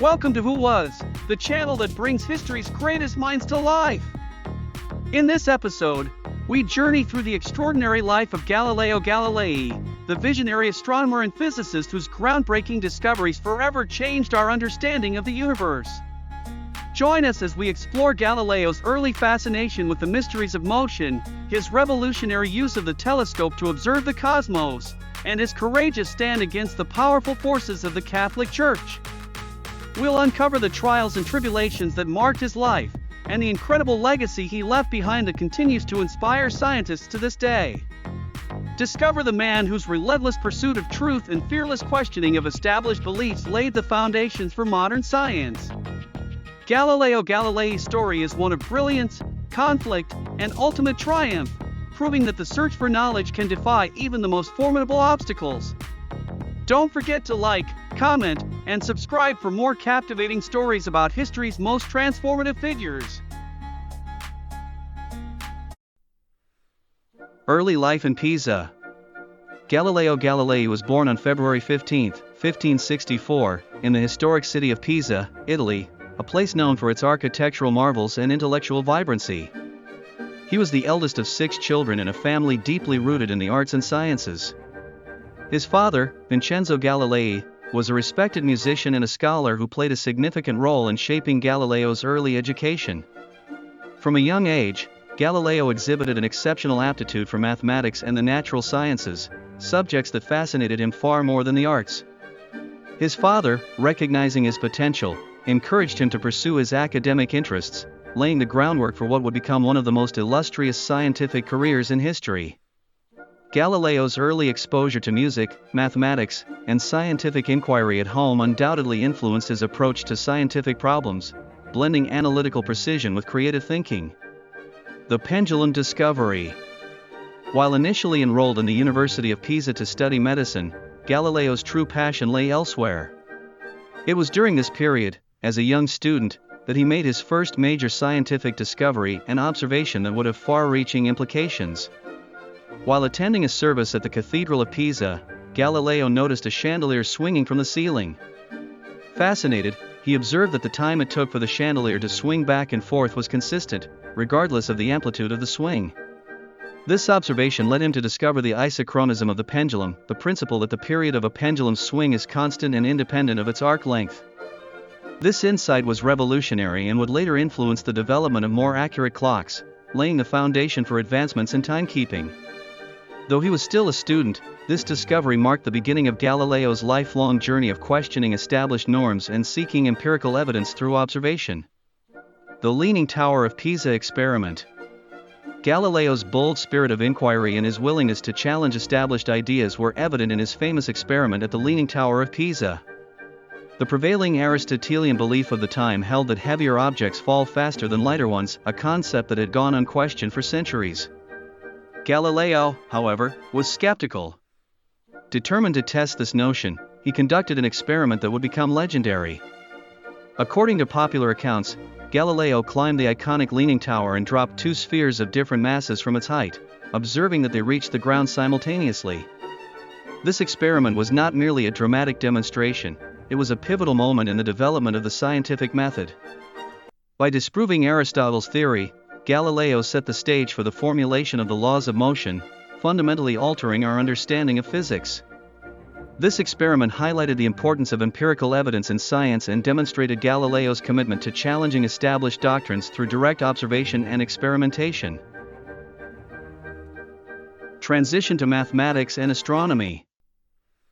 Welcome to Who Was, the channel that brings history's greatest minds to life. In this episode, we journey through the extraordinary life of Galileo Galilei, the visionary astronomer and physicist whose groundbreaking discoveries forever changed our understanding of the universe. Join us as we explore Galileo's early fascination with the mysteries of motion, his revolutionary use of the telescope to observe the cosmos, and his courageous stand against the powerful forces of the Catholic Church. We'll uncover the trials and tribulations that marked his life, and the incredible legacy he left behind that continues to inspire scientists to this day. Discover the man whose relentless pursuit of truth and fearless questioning of established beliefs laid the foundations for modern science. Galileo Galilei's story is one of brilliance, conflict, and ultimate triumph, proving that the search for knowledge can defy even the most formidable obstacles. Don't forget to like, comment, and subscribe for more captivating stories about history's most transformative figures. Early life in Pisa. Galileo Galilei was born on February 15, 1564, in the historic city of Pisa, Italy, a place known for its architectural marvels and intellectual vibrancy. He was the eldest of 6 children in a family deeply rooted in the arts and sciences. His father, Vincenzo Galilei, was a respected musician and a scholar who played a significant role in shaping Galileo's early education. From a young age, Galileo exhibited an exceptional aptitude for mathematics and the natural sciences, subjects that fascinated him far more than the arts. His father, recognizing his potential, encouraged him to pursue his academic interests, laying the groundwork for what would become one of the most illustrious scientific careers in history. Galileo's early exposure to music, mathematics, and scientific inquiry at home undoubtedly influenced his approach to scientific problems, blending analytical precision with creative thinking. The pendulum discovery. While initially enrolled in the University of Pisa to study medicine, Galileo's true passion lay elsewhere. It was during this period, as a young student, that he made his first major scientific discovery and observation that would have far-reaching implications. While attending a service at the Cathedral of Pisa, Galileo noticed a chandelier swinging from the ceiling. Fascinated, he observed that the time it took for the chandelier to swing back and forth was consistent, regardless of the amplitude of the swing. This observation led him to discover the isochronism of the pendulum, the principle that the period of a pendulum's swing is constant and independent of its arc length. This insight was revolutionary and would later influence the development of more accurate clocks, laying the foundation for advancements in timekeeping. Though he was still a student, this discovery marked the beginning of Galileo's lifelong journey of questioning established norms and seeking empirical evidence through observation. The Leaning Tower of Pisa experiment. Galileo's bold spirit of inquiry and his willingness to challenge established ideas were evident in his famous experiment at the Leaning Tower of Pisa. The prevailing Aristotelian belief of the time held that heavier objects fall faster than lighter ones, a concept that had gone unquestioned for centuries. Galileo, however, was skeptical. Determined to test this notion, he conducted an experiment that would become legendary. According to popular accounts, Galileo climbed the iconic Leaning Tower and dropped 2 spheres of different masses from its height, observing that they reached the ground simultaneously. This experiment was not merely a dramatic demonstration, it was a pivotal moment in the development of the scientific method. By disproving Aristotle's theory, Galileo set the stage for the formulation of the laws of motion, fundamentally altering our understanding of physics. This experiment highlighted the importance of empirical evidence in science and demonstrated Galileo's commitment to challenging established doctrines through direct observation and experimentation. Transition to mathematics and astronomy.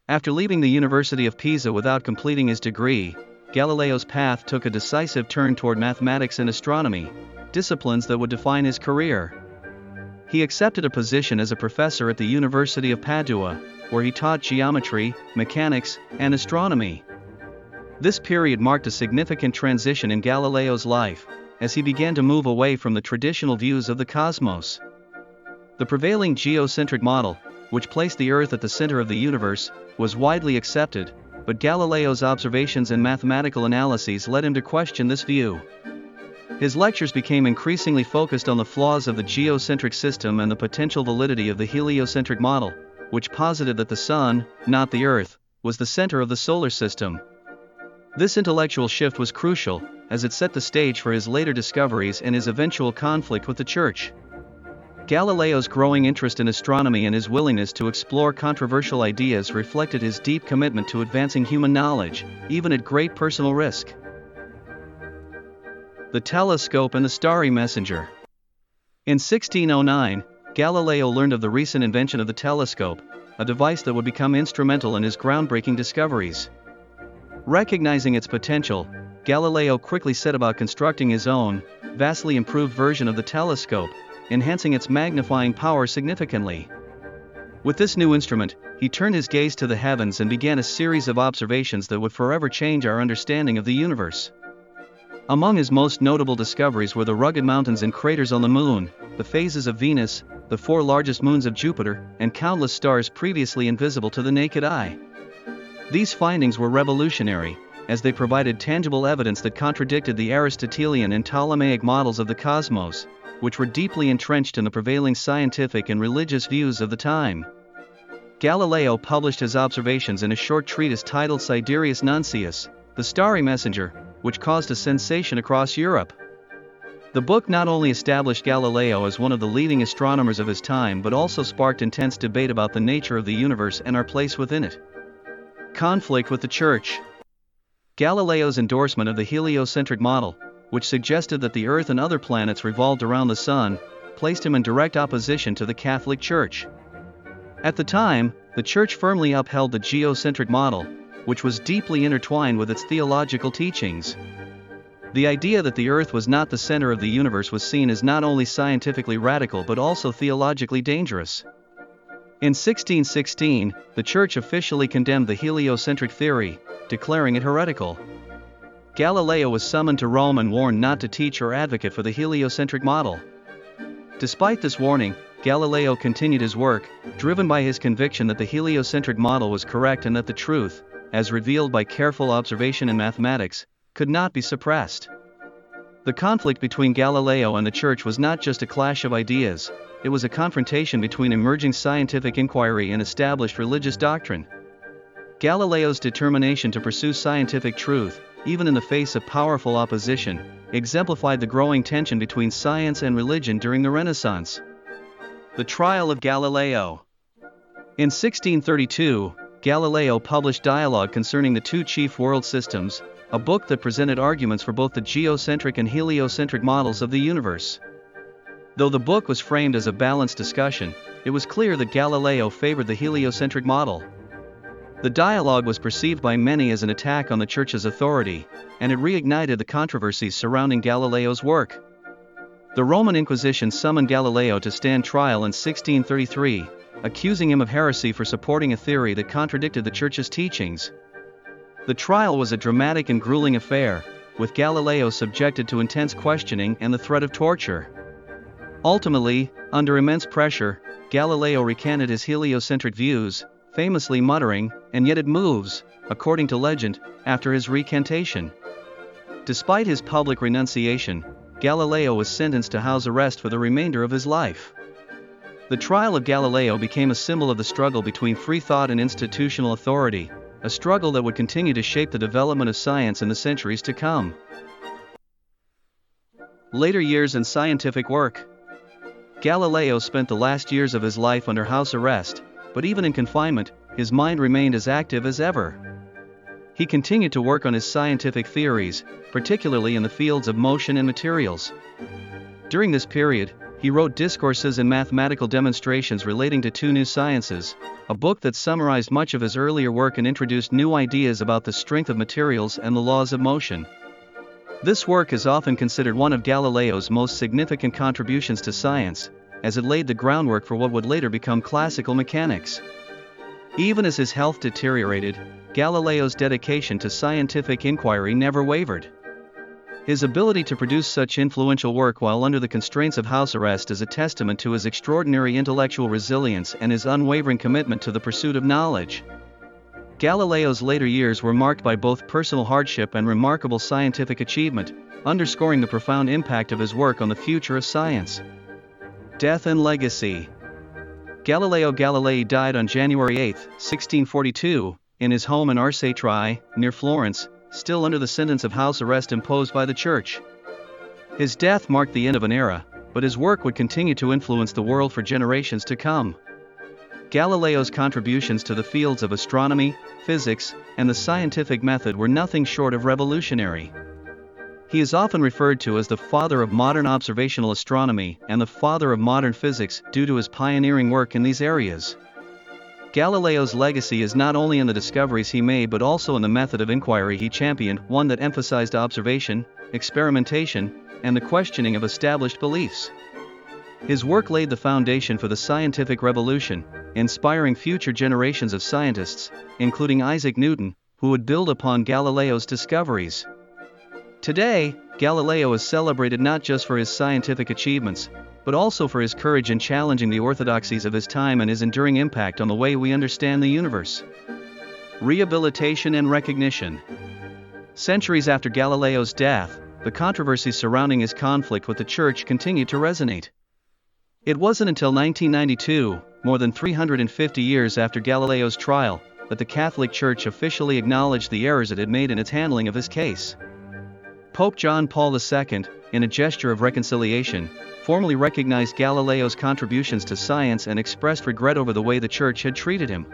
After leaving the University of Pisa without completing his degree, Galileo's path took a decisive turn toward mathematics and astronomy, disciplines that would define his career. He accepted a position as a professor at the University of Padua, where he taught geometry, mechanics, and astronomy. This period marked a significant transition in Galileo's life, as he began to move away from the traditional views of the cosmos. The prevailing geocentric model, which placed the Earth at the center of the universe, was widely accepted, but Galileo's observations and mathematical analyses led him to question this view. His lectures became increasingly focused on the flaws of the geocentric system and the potential validity of the heliocentric model, which posited that the Sun, not the Earth, was the center of the solar system. This intellectual shift was crucial, as it set the stage for his later discoveries and his eventual conflict with the Church. Galileo's growing interest in astronomy and his willingness to explore controversial ideas reflected his deep commitment to advancing human knowledge, even at great personal risk. The telescope and the starry messenger. In 1609, Galileo learned of the recent invention of the telescope, a device that would become instrumental in his groundbreaking discoveries. Recognizing its potential, Galileo quickly set about constructing his own, vastly improved version of the telescope, enhancing its magnifying power significantly. With this new instrument, he turned his gaze to the heavens and began a series of observations that would forever change our understanding of the universe. Among his most notable discoveries were the rugged mountains and craters on the Moon, the phases of Venus, the 4 largest moons of Jupiter, and countless stars previously invisible to the naked eye. These findings were revolutionary, as they provided tangible evidence that contradicted the Aristotelian and Ptolemaic models of the cosmos, which were deeply entrenched in the prevailing scientific and religious views of the time. Galileo published his observations in a short treatise titled Sidereus Nuncius, the Starry Messenger, which caused a sensation across Europe. The book not only established Galileo as one of the leading astronomers of his time but also sparked intense debate about the nature of the universe and our place within it. Conflict with the Church. Galileo's endorsement of the heliocentric model, which suggested that the Earth and other planets revolved around the Sun, placed him in direct opposition to the Catholic Church. At the time, the Church firmly upheld the geocentric model, which was deeply intertwined with its theological teachings. The idea that the Earth was not the center of the universe was seen as not only scientifically radical but also theologically dangerous. In 1616, the Church officially condemned the heliocentric theory, declaring it heretical. Galileo was summoned to Rome and warned not to teach or advocate for the heliocentric model. Despite this warning, Galileo continued his work, driven by his conviction that the heliocentric model was correct and that the truth, as revealed by careful observation and mathematics, could not be suppressed. The conflict between Galileo and the Church was not just a clash of ideas, it was a confrontation between emerging scientific inquiry and established religious doctrine. Galileo's determination to pursue scientific truth, even in the face of powerful opposition, exemplified the growing tension between science and religion during the Renaissance. The trial of Galileo. In 1632, Galileo published Dialogue Concerning the Two Chief World Systems, a book that presented arguments for both the geocentric and heliocentric models of the universe. Though the book was framed as a balanced discussion, it was clear that Galileo favored the heliocentric model. The dialogue was perceived by many as an attack on the Church's authority, and it reignited the controversies surrounding Galileo's work. The Roman Inquisition summoned Galileo to stand trial in 1633, accusing him of heresy for supporting a theory that contradicted the Church's teachings. The trial was a dramatic and grueling affair, with Galileo subjected to intense questioning and the threat of torture. Ultimately, under immense pressure, Galileo recanted his heliocentric views, famously muttering, "And yet it moves," according to legend, after his recantation. Despite his public renunciation, Galileo was sentenced to house arrest for the remainder of his life. The trial of Galileo became a symbol of the struggle between free thought and institutional authority, a struggle that would continue to shape the development of science in the centuries to come. Later years in scientific work. Galileo spent the last years of his life under house arrest, but even in confinement, his mind remained as active as ever. He continued to work on his scientific theories, particularly in the fields of motion and materials. During this period, he wrote discourses and mathematical demonstrations relating to two new sciences, a book that summarized much of his earlier work and introduced new ideas about the strength of materials and the laws of motion. This work is often considered one of Galileo's most significant contributions to science, as it laid the groundwork for what would later become classical mechanics. Even as his health deteriorated, Galileo's dedication to scientific inquiry never wavered. His ability to produce such influential work while under the constraints of house arrest is a testament to his extraordinary intellectual resilience and his unwavering commitment to the pursuit of knowledge. Galileo's later years were marked by both personal hardship and remarkable scientific achievement, underscoring the profound impact of his work on the future of science. Death and legacy. Galileo Galilei died on January 8, 1642, in his home in Arcetri, near Florence, still under the sentence of house arrest imposed by the Church. His death marked the end of an era, but his work would continue to influence the world for generations to come. Galileo's contributions to the fields of astronomy, physics, and the scientific method were nothing short of revolutionary. He is often referred to as the father of modern observational astronomy and the father of modern physics due to his pioneering work in these areas. Galileo's legacy is not only in the discoveries he made but also in the method of inquiry he championed, one that emphasized observation, experimentation, and the questioning of established beliefs. His work laid the foundation for the scientific revolution, inspiring future generations of scientists, including Isaac Newton, who would build upon Galileo's discoveries. Today, Galileo is celebrated not just for his scientific achievements, but also for his courage in challenging the orthodoxies of his time and his enduring impact on the way we understand the universe. Rehabilitation and recognition. Centuries after Galileo's death, the controversies surrounding his conflict with the Church continued to resonate. It wasn't until 1992, more than 350 years after Galileo's trial, that the Catholic Church officially acknowledged the errors it had made in its handling of his case. Pope John Paul II, in a gesture of reconciliation, formally recognized Galileo's contributions to science and expressed regret over the way the Church had treated him.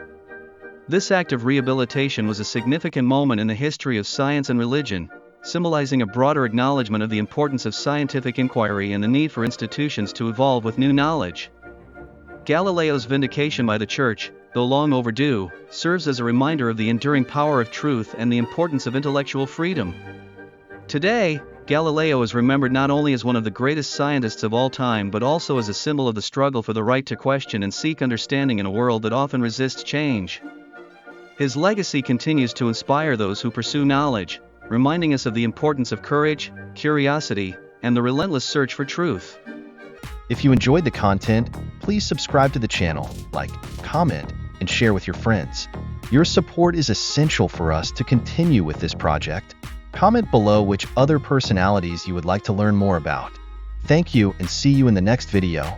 This act of rehabilitation was a significant moment in the history of science and religion, symbolizing a broader acknowledgement of the importance of scientific inquiry and the need for institutions to evolve with new knowledge. Galileo's vindication by the Church, though long overdue, serves as a reminder of the enduring power of truth and the importance of intellectual freedom. Today, Galileo is remembered not only as one of the greatest scientists of all time but also as a symbol of the struggle for the right to question and seek understanding in a world that often resists change. His legacy continues to inspire those who pursue knowledge, reminding us of the importance of courage, curiosity, and the relentless search for truth. If you enjoyed the content, please subscribe to the channel, like, comment, and share with your friends. Your support is essential for us to continue with this project. Comment below which other personalities you would like to learn more about. Thank you and see you in the next video.